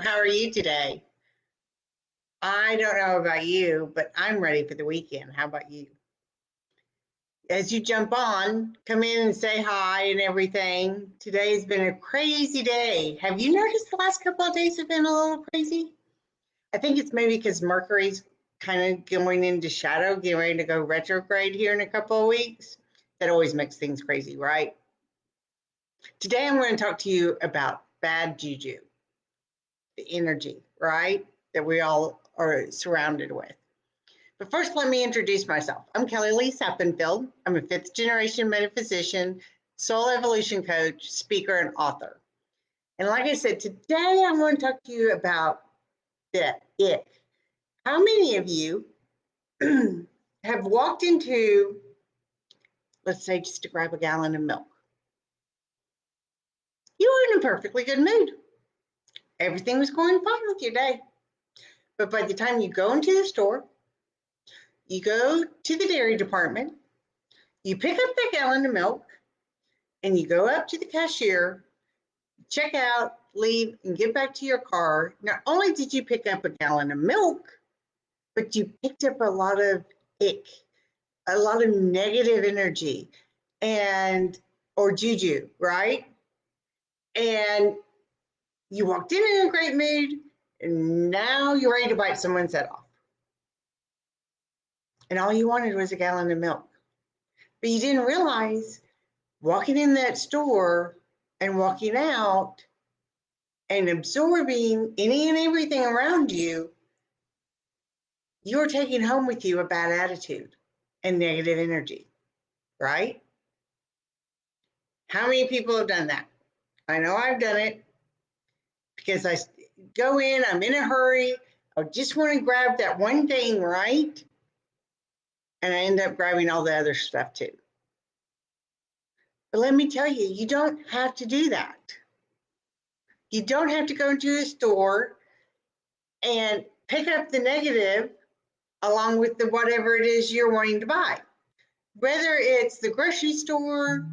how are you today? I don't know about you, but I'm ready for the weekend. How about you? As you jump on, come in and say hi and everything. Today's been a crazy day. Have you noticed the last couple of days have been a little crazy? I think it's maybe because Mercury's kind of going into shadow, getting ready to go retrograde here in a couple of weeks. That always makes things crazy, right? Today I'm going to talk to you about bad juju, the energy, right? That we all are surrounded with. But first, let me introduce myself. I'm Kelly Lee Sappenfield. I'm a fifth generation metaphysician, soul evolution coach, speaker, and author. And like I said, today I'm going to talk to you about the it. How many of you have walked into, let's say, just to grab a gallon of milk? You were in a perfectly good mood. Everything was going fine with your day. But by the time you go into the store, you go to the dairy department, you pick up that gallon of milk, and you go up to the cashier, check out, leave, and get back to your car. Not only did you pick up a gallon of milk, but you picked up a lot of ick, a lot of negative energy, or juju, right? And you walked in a great mood, and now you're ready to bite someone's head off. And all you wanted was a gallon of milk. But you didn't realize walking in that store and walking out and absorbing any and everything around you, you're taking home with you a bad attitude and negative energy, right? How many people have done that? I know I've done it because I go in, I'm in a hurry, I just want to grab that one thing, right? And I end up grabbing all the other stuff too. But let me tell you, you don't have to do that. You don't have to go into a store and pick up the negative along with the whatever it is you're wanting to buy. Whether it's the grocery store,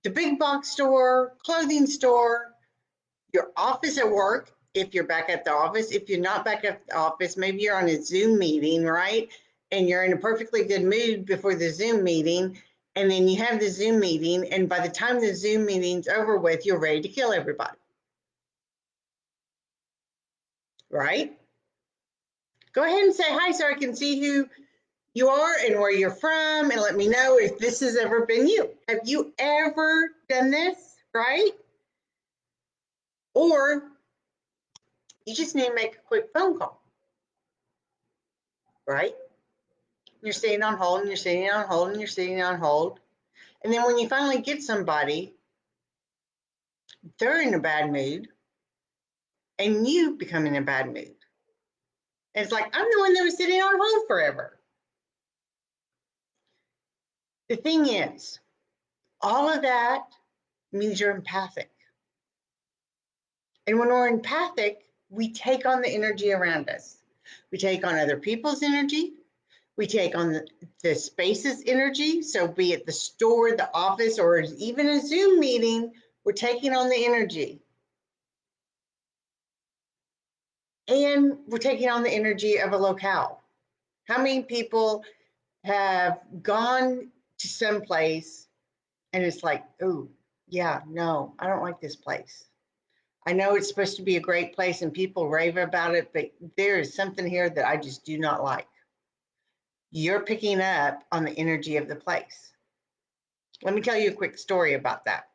the big box store, clothing store, your office at work, if you're back at the office. If you're not back at the office, maybe you're on a Zoom meeting, right? And you're in a perfectly good mood before the Zoom meeting, and then you have the Zoom meeting, and by the time the Zoom meeting's over with, you're ready to kill everybody, right? Go ahead and say hi so I can see who you are and where you're from, and let me know if this has ever been you. Have you ever done this, right? Or you just need to make a quick phone call, right? You're sitting on hold and you're sitting on hold and you're sitting on hold. And then when you finally get somebody, they're in a bad mood and you become in a bad mood. And it's like, I'm the one that was sitting on hold forever. The thing is, all of that means you're empathic. And when we're empathic, we take on the energy around us. We take on other people's energy. We take on the space's energy. So be it the store, the office, or even a Zoom meeting, we're taking on the energy. And we're taking on the energy of a locale. How many people have gone to some place and it's like, oh, yeah, no, I don't like this place. I know it's supposed to be a great place and people rave about it, but there is something here that I just do not like. You're picking up on the energy of the place. Let me tell you a quick story about that.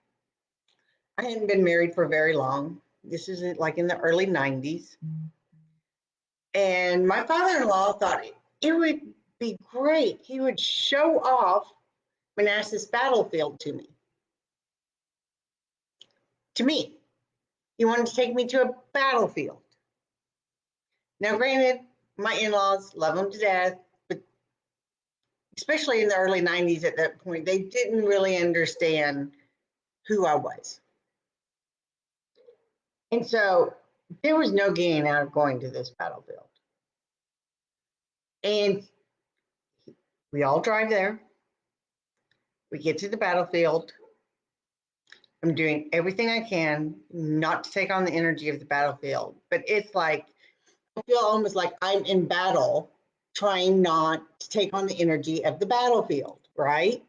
I hadn't been married for very long. This is like in the early 90s. And my father-in-law thought it would be great. He would show off Manassas Battlefield to me. He wanted to take me to a battlefield. Now, granted, my in-laws love him to death, but especially in the early 90s at that point, they didn't really understand who I was. And so there was no getting out of going to this battlefield. And we all drive there. We get to the battlefield. I'm doing everything I can not to take on the energy of the battlefield. But it's like, I feel almost like I'm in battle, trying not to take on the energy of the battlefield, right?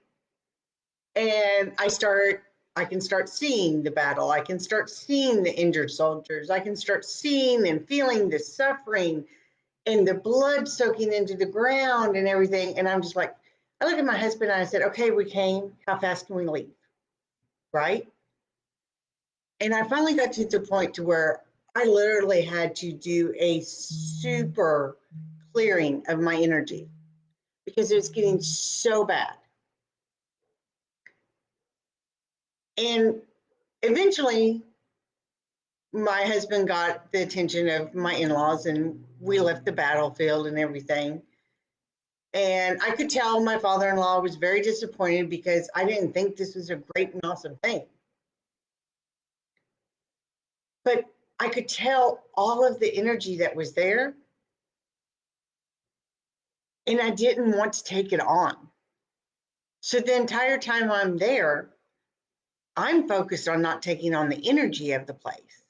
And I can start seeing the battle. I can start seeing the injured soldiers. I can start seeing and feeling the suffering and the blood soaking into the ground and everything. And I'm just like, I look at my husband and I said, okay, we came. How fast can we leave? Right? And I finally got to the point to where I literally had to do a super clearing of my energy because it was getting so bad. And eventually, my husband got the attention of my in-laws and we left the battlefield and everything. And I could tell my father-in-law was very disappointed because I didn't think this was a great and awesome thing. But I could tell all of the energy that was there, and I didn't want to take it on. So the entire time I'm there, I'm focused on not taking on the energy of the place.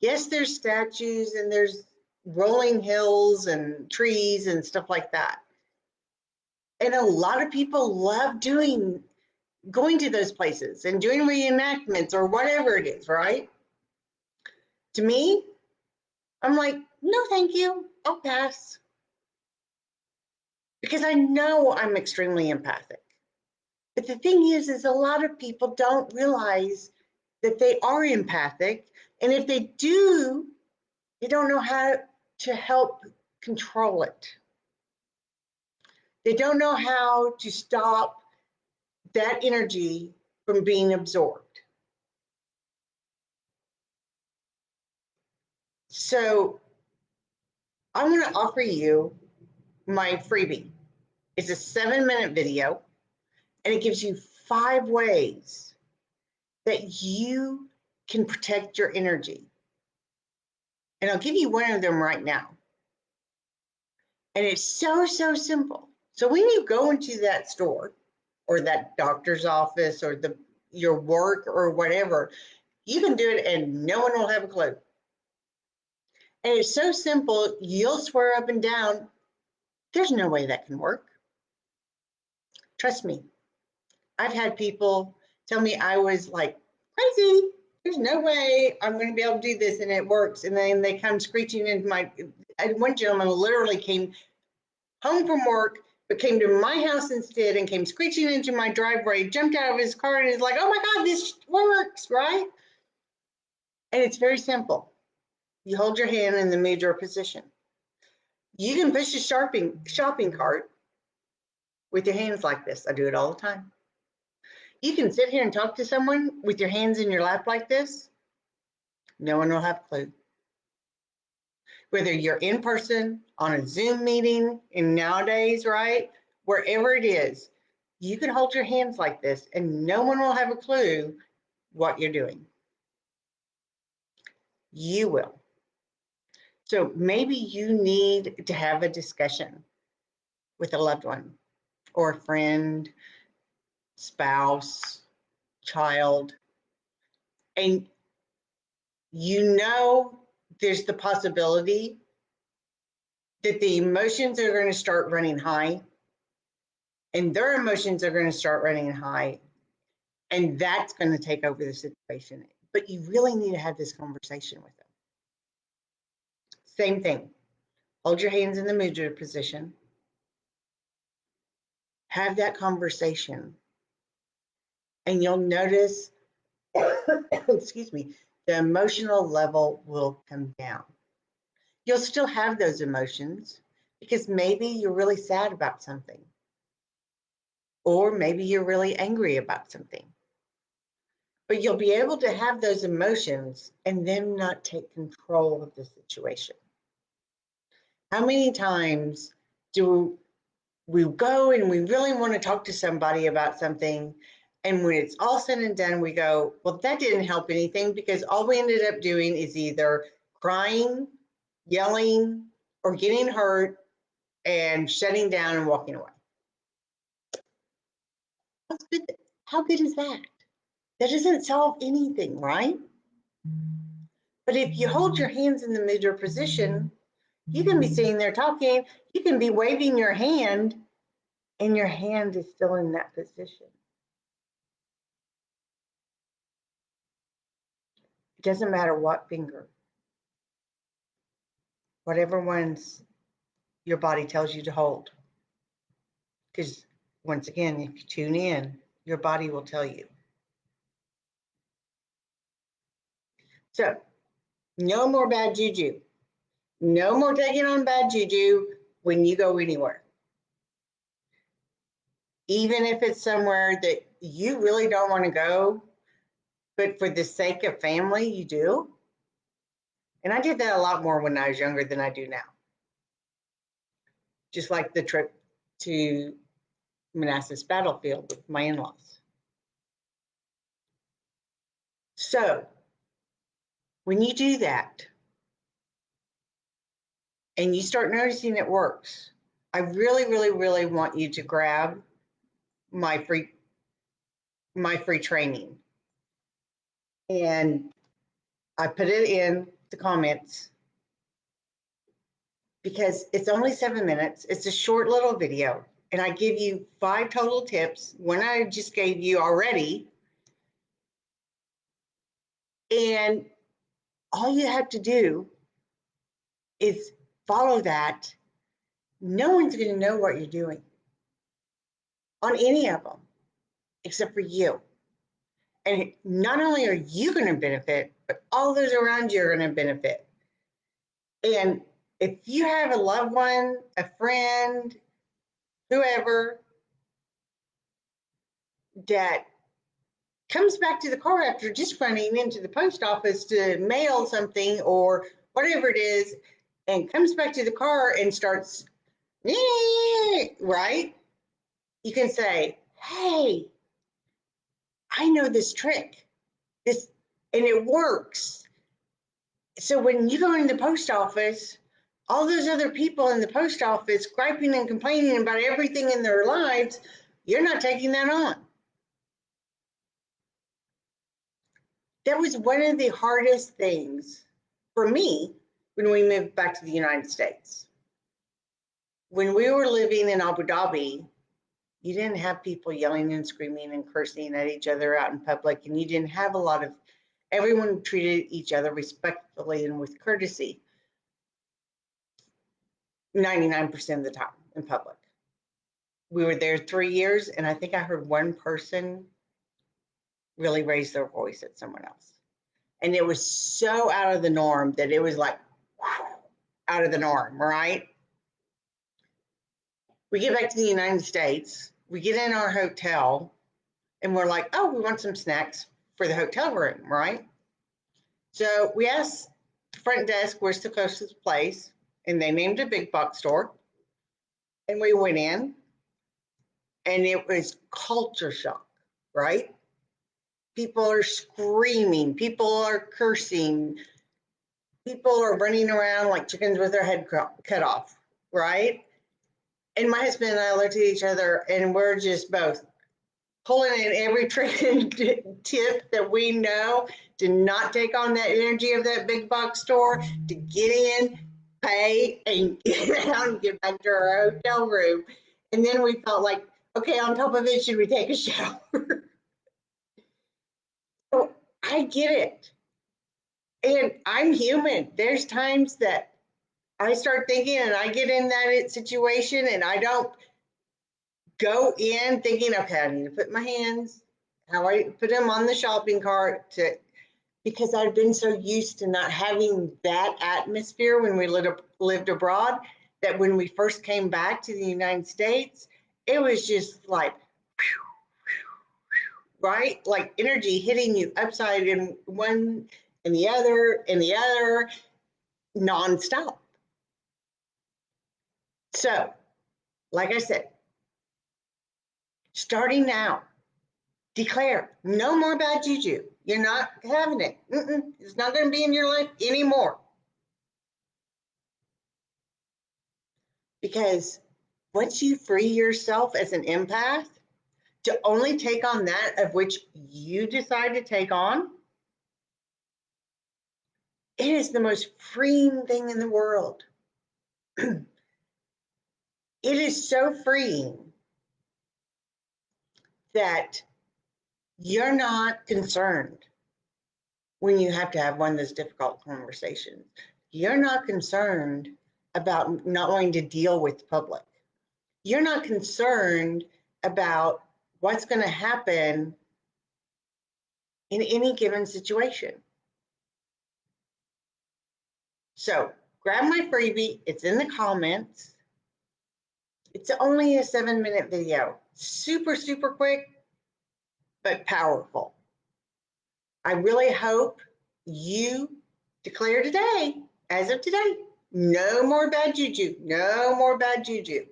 Yes, there's statues and there's rolling hills and trees and stuff like that. And a lot of people love going to those places and doing reenactments or whatever it is, right? To me, I'm like, no, thank you. I'll pass. Because I know I'm extremely empathic. But the thing is a lot of people don't realize that they are empathic. And if they do, they don't know how to help control it. They don't know how to stop that energy from being absorbed. So I want to offer you my freebie. It's a 7-minute video, and it gives you 5 ways that you can protect your energy. And I'll give you one of them right now. And it's so, so simple. So when you go into that store or that doctor's office or your work or whatever, you can do it and no one will have a clue. And it's so simple, you'll swear up and down, there's no way that can work. Trust me. I've had people tell me I was like crazy. There's no way I'm going to be able to do this, and it works. And then they come screeching into one gentleman literally came home from work, but came to my house instead and came screeching into my driveway, jumped out of his car and is like, oh my God, this works, right? And it's very simple. You hold your hand in the mudra position. You can push a shopping cart with your hands like this. I do it all the time. You can sit here and talk to someone with your hands in your lap like this. No one will have a clue. Whether you're in person, on a Zoom meeting, and nowadays, right, wherever it is, you can hold your hands like this and no one will have a clue what you're doing. You will. So maybe you need to have a discussion with a loved one or a friend, spouse, child, and you know there's the possibility that the emotions are going to start running high and their emotions are going to start running high, and that's going to take over the situation. But you really need to have this conversation with them. Same thing. Hold your hands in the mudra position. Have that conversation. And you'll notice, excuse me, the emotional level will come down. You'll still have those emotions because maybe you're really sad about something. Or maybe you're really angry about something. But you'll be able to have those emotions and then not take control of the situation. How many times do we go and we really want to talk to somebody about something, and when it's all said and done, we go, well, that didn't help anything because all we ended up doing is either crying, yelling, or getting hurt and shutting down and walking away. How good is that? That doesn't solve anything, right? But if you hold your hands in the mudra position, you can be sitting there talking, you can be waving your hand, and your hand is still in that position. It doesn't matter what finger, whatever ones your body tells you to hold. Because once again, if you tune in, your body will tell you. So, no more bad juju. No more taking on bad juju when you go anywhere. Even if it's somewhere that you really don't want to go, but for the sake of family, you do. And I did that a lot more when I was younger than I do now. Just like the trip to Manassas Battlefield with my in-laws. So when you do that and you start noticing it works, I really, really, really want you to grab my free training. And I put it in the comments because it's only 7 minutes. It's a short little video. And I give you 5 total tips. One I just gave you already. And all you have to do is follow that. No one's going to know what you're doing on any of them except for you. And not only are you going to benefit, but all those around you are going to benefit. And if you have a loved one, a friend, whoever that comes back to the car after just running into the post office to mail something or whatever it is, and comes back to the car and starts, right? You can say, hey, I know this trick, and it works. So when you go into the post office, all those other people in the post office griping and complaining about everything in their lives, you're not taking that on. That was one of the hardest things for me when we moved back to the United States. When we were living in Abu Dhabi, you didn't have people yelling and screaming and cursing at each other out in public, and you didn't have a lot of, everyone treated each other respectfully and with courtesy 99% of the time in public. We were there 3 years, and I think I heard one person really raise their voice at someone else. And it was so out of the norm that it was like, out of the norm, right? We get back to the United States, we get in our hotel, and we're like, oh, we want some snacks for the hotel room, right? So we asked the front desk, where's the closest place? And they named a big box store. And we went in, and it was culture shock, right? People are screaming, people are cursing, people are running around like chickens with their head cut off, right? And my husband and I looked at each other, and we're just both pulling in every trick and tip that we know to not take on that energy of that big box store, to get in, pay, and get out and get back to our hotel room. And then we felt like, okay, on top of it, should we take a shower? So I get it. And I'm human. There's times that I start thinking and I get in that situation and I don't go in thinking, okay, I need to put my hands, how I put them on the shopping cart, because I've been so used to not having that atmosphere when we lived abroad, that when we first came back to the United States, it was just like, right? Like energy hitting you upside in one and the other, nonstop. So, like I said, starting now, declare no more bad juju. You're not having it. It's not going to be in your life anymore. Because once you free yourself as an empath, to only take on that of which you decide to take on, it is the most freeing thing in the world. It is so freeing that you're not concerned when you have to have one of those difficult conversations. You're not concerned about not wanting to deal with the public. You're not concerned about what's going to happen in any given situation. So grab my freebie. It's in the comments. It's only a 7-minute video. Super, super quick, but powerful. I really hope you declare today, as of today, no more bad juju, no more bad juju.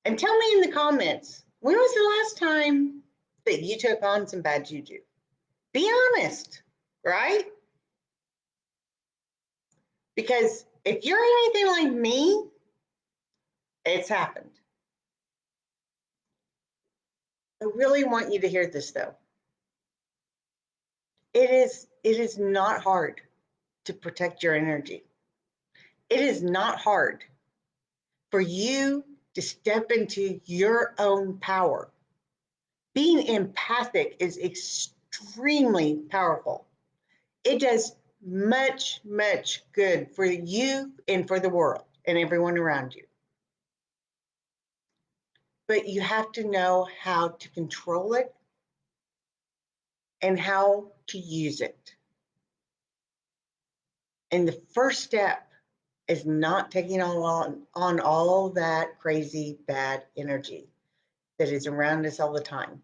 And tell me in the comments, when was the last time that you took on some bad juju? Be honest, right? Because if you're anything like me, it's happened. I really want you to hear this though. It is not hard to protect your energy. It is not hard for you to step into your own power. Being empathic is extremely powerful. It does much, much good for you and for the world and everyone around you. But you have to know how to control it and how to use it. And the first step is not taking on all that crazy bad energy that is around us all the time.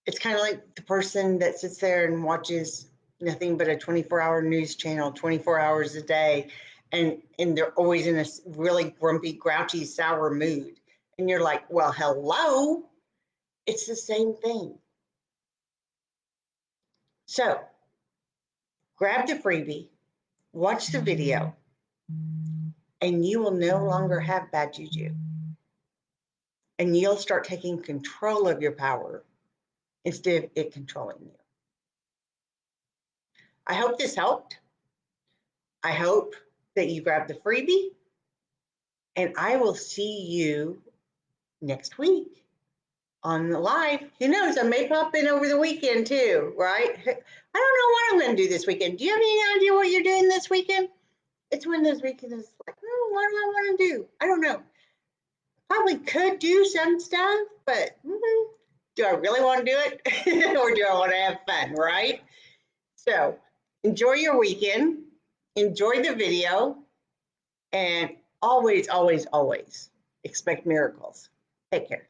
It's kind of like the person that sits there and watches nothing but a 24-hour news channel 24 hours a day, and they're always in a really grumpy, grouchy, sour mood. And you're like, well, hello. It's the same thing. So grab the freebie, watch the video, and you will no longer have bad juju. And you'll start taking control of your power instead of it controlling you. I hope this helped. I hope that you grab the freebie, and I will see you next week on the live. Who knows, I may pop in over the weekend too, right? I don't know what I'm going to do this weekend. Do you have any idea what you're doing this weekend? It's one of those weekends like, what do I want to do? I don't know. Probably could do some stuff, but do I really want to do it? Or do I want to have fun, right? So enjoy your weekend, enjoy the video, and always, always, always expect miracles. Take care.